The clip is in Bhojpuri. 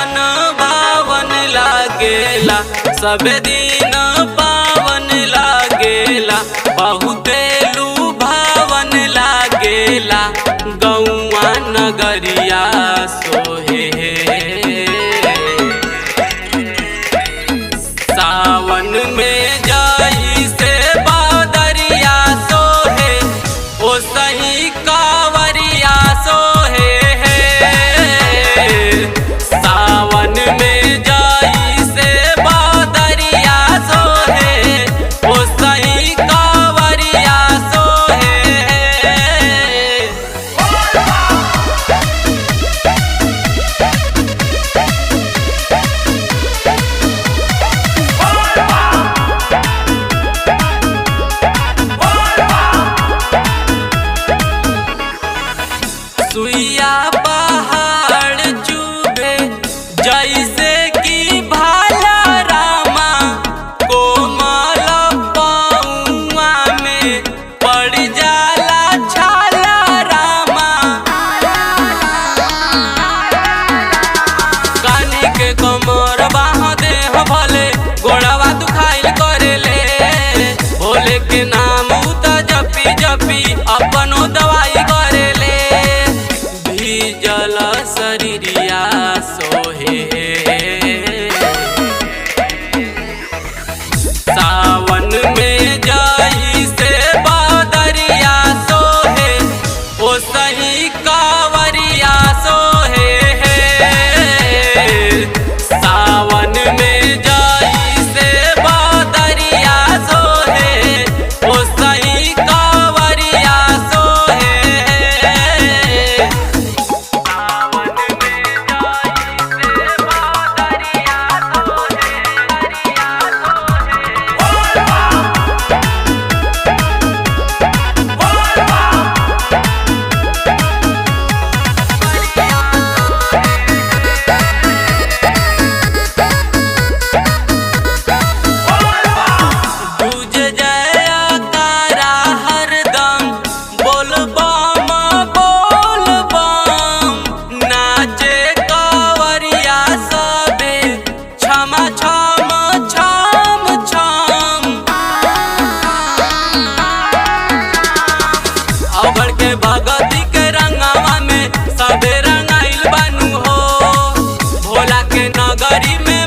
मन भावन लागेला, सब दिन पावन लागेला, बहुते लुभावन लागेला, गौआ नगरिया सोहे। सावन में जाई से बादरिया सोहे, ओ सही कावरिया सोहे। सावन में जाई से बादरिया सोहे, ओ सही कावरिया सोहे। सुइया पहाड़ चुभे जैसे कि भाला रामा, कोमल पौआ में पड़ जाला छाला रामा। कानी के कमर बाह देह भले, गोड़वा दुखाइल करेले, भोले के नाम उत जपी जपी अपनो दवाई करेले, जल शरीरिया सोहे। सावन में जाई से बादरिया सोहे, ओ सही कावरिया सोहे। सावन में जाई से बादरिया सोहे, ओ सही कावरिया सोहे। अवघड़ के भगती के रंगवा में सबे रंगाइल बानू हो, भोला के नगरी में